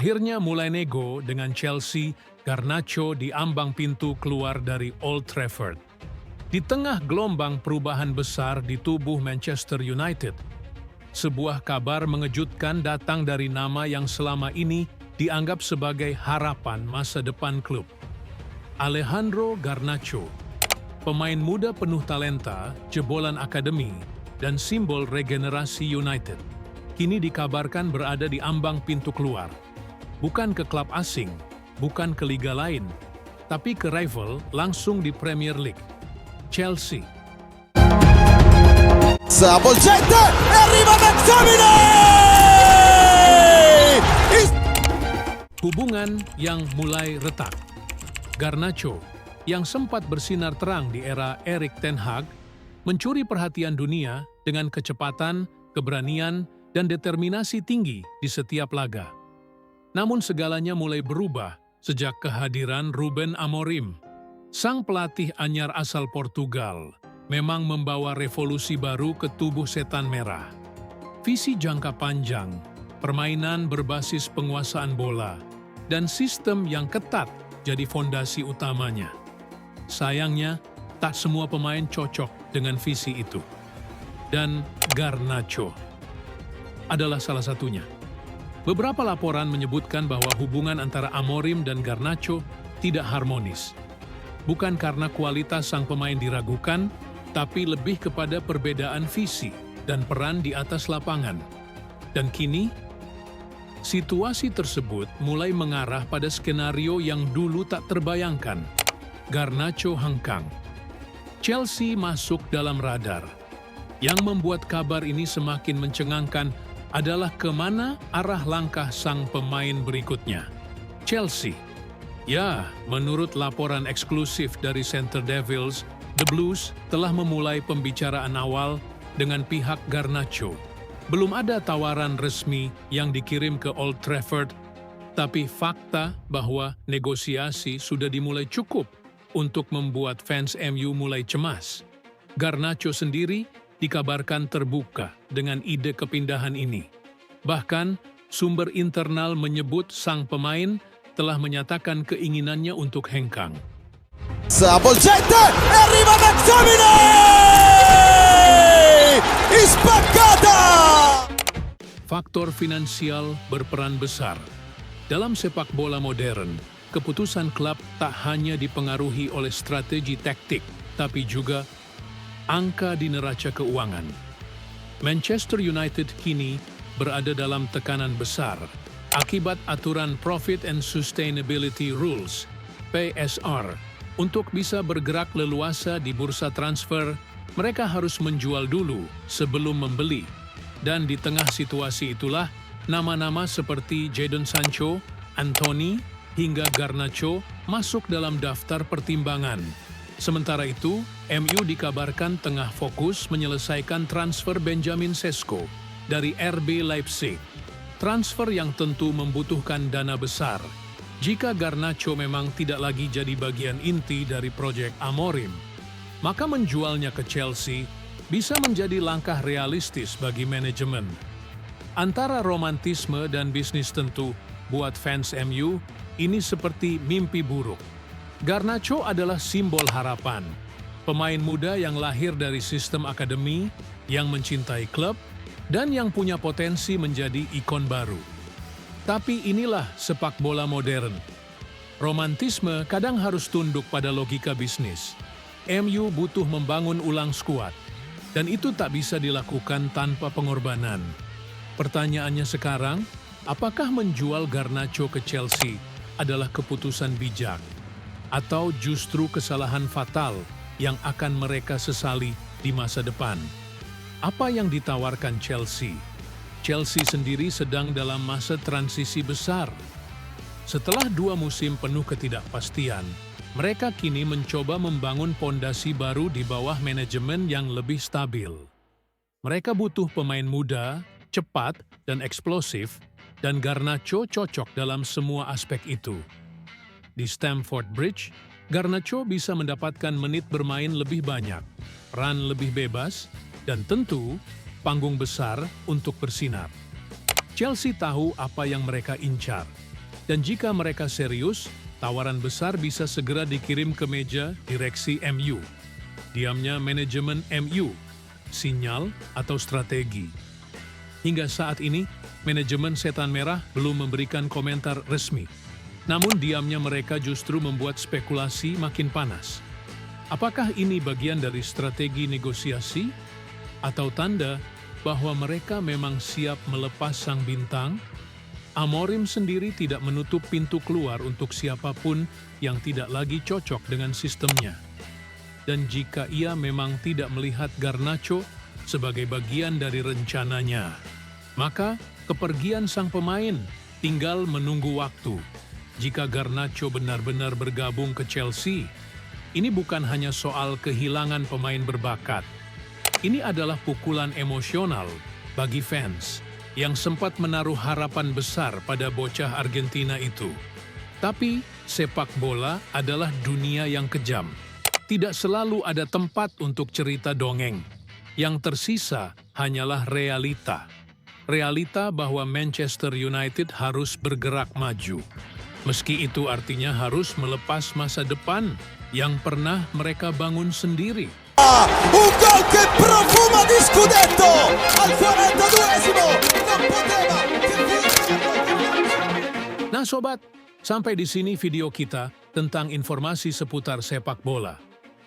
Akhirnya mulai nego dengan Chelsea, Garnacho di ambang pintu keluar dari Old Trafford. Di tengah gelombang perubahan besar di tubuh Manchester United, sebuah kabar mengejutkan datang dari nama yang selama ini dianggap sebagai harapan masa depan klub. Alejandro Garnacho, pemain muda penuh talenta, jebolan akademi, dan simbol regenerasi United, kini dikabarkan berada di ambang pintu keluar. Bukan ke klub asing, bukan ke liga lain, tapi ke rival langsung di Premier League, Chelsea. Sabolgente e arriva McTominay! Hubungan yang mulai retak. Garnacho, yang sempat bersinar terang di era Erik ten Hag, mencuri perhatian dunia dengan kecepatan, keberanian, dan determinasi tinggi di setiap laga. Namun segalanya mulai berubah sejak kehadiran Ruben Amorim. Sang pelatih anyar asal Portugal memang membawa revolusi baru ke tubuh setan merah. Visi jangka panjang, permainan berbasis penguasaan bola, dan sistem yang ketat jadi fondasi utamanya. Sayangnya, tak semua pemain cocok dengan visi itu. Dan Garnacho adalah salah satunya. Beberapa laporan menyebutkan bahwa hubungan antara Amorim dan Garnacho tidak harmonis. Bukan karena kualitas sang pemain diragukan, tapi lebih kepada perbedaan visi dan peran di atas lapangan. Dan kini, situasi tersebut mulai mengarah pada skenario yang dulu tak terbayangkan. Garnacho hengkang. Chelsea masuk dalam radar. Yang membuat kabar ini semakin mencengangkan adalah kemana arah langkah sang pemain berikutnya. Chelsea. Ya, menurut laporan eksklusif dari Center Devils, The Blues telah memulai pembicaraan awal dengan pihak Garnacho. Belum ada tawaran resmi yang dikirim ke Old Trafford, tapi fakta bahwa negosiasi sudah dimulai cukup untuk membuat fans MU mulai cemas. Garnacho sendiri dikabarkan terbuka dengan ide kepindahan ini. Bahkan, sumber internal menyebut sang pemain telah menyatakan keinginannya untuk hengkang. Sabolgente e arriva McTominay! Spaccata! Faktor finansial berperan besar. Dalam sepak bola modern, keputusan klub tak hanya dipengaruhi oleh strategi taktik, tapi juga angka di neraca keuangan. Manchester United kini berada dalam tekanan besar akibat aturan Profit and Sustainability Rules, PSR. Untuk bisa bergerak leluasa di bursa transfer, mereka harus menjual dulu sebelum membeli. Dan di tengah situasi itulah, nama-nama seperti Jadon Sancho, Anthony, hingga Garnacho masuk dalam daftar pertimbangan. Sementara itu, MU dikabarkan tengah fokus menyelesaikan transfer Benjamin Sesko dari RB Leipzig. Transfer yang tentu membutuhkan dana besar. Jika Garnacho memang tidak lagi jadi bagian inti dari proyek Amorim, maka menjualnya ke Chelsea bisa menjadi langkah realistis bagi manajemen. Antara romantisme dan bisnis tentu, buat fans MU, ini seperti mimpi buruk. Garnacho adalah simbol harapan, pemain muda yang lahir dari sistem akademi, yang mencintai klub, dan yang punya potensi menjadi ikon baru. Tapi inilah sepak bola modern. Romantisme kadang harus tunduk pada logika bisnis. MU butuh membangun ulang skuad, dan itu tak bisa dilakukan tanpa pengorbanan. Pertanyaannya sekarang, apakah menjual Garnacho ke Chelsea adalah keputusan bijak? Atau justru kesalahan fatal yang akan mereka sesali di masa depan? Apa yang ditawarkan Chelsea? Chelsea sendiri sedang dalam masa transisi besar. Setelah 2 musim penuh ketidakpastian, mereka kini mencoba membangun pondasi baru di bawah manajemen yang lebih stabil. Mereka butuh pemain muda, cepat, dan eksplosif, dan Garnacho cocok dalam semua aspek itu. Di Stamford Bridge, Garnacho bisa mendapatkan menit bermain lebih banyak, peran lebih bebas, dan tentu panggung besar untuk bersinar. Chelsea tahu apa yang mereka incar. Dan jika mereka serius, tawaran besar bisa segera dikirim ke meja direksi MU. Diamnya manajemen MU, sinyal atau strategi. Hingga saat ini, manajemen Setan Merah belum memberikan komentar resmi. Namun diamnya mereka justru membuat spekulasi makin panas. Apakah ini bagian dari strategi negosiasi? Atau tanda bahwa mereka memang siap melepas sang bintang? Amorim sendiri tidak menutup pintu keluar untuk siapapun yang tidak lagi cocok dengan sistemnya. Dan jika ia memang tidak melihat Garnacho sebagai bagian dari rencananya, maka kepergian sang pemain tinggal menunggu waktu. Jika Garnacho benar-benar bergabung ke Chelsea, ini bukan hanya soal kehilangan pemain berbakat. Ini adalah pukulan emosional bagi fans yang sempat menaruh harapan besar pada bocah Argentina itu. Tapi sepak bola adalah dunia yang kejam. Tidak selalu ada tempat untuk cerita dongeng. Yang tersisa hanyalah realita. Realita bahwa Manchester United harus bergerak maju. Meski itu artinya harus melepas masa depan yang pernah mereka bangun sendiri. Un gol che profuma di scudetto al 42esimo, non poteva che Nah sobat, sampai di sini video kita tentang informasi seputar sepak bola.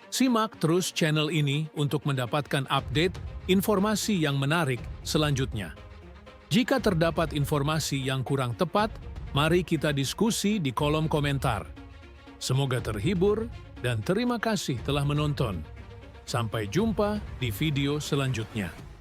Simak terus channel ini untuk mendapatkan update informasi yang menarik selanjutnya. Jika terdapat informasi yang kurang tepat, mari kita diskusi di kolom komentar. Semoga terhibur dan terima kasih telah menonton. Sampai jumpa di video selanjutnya.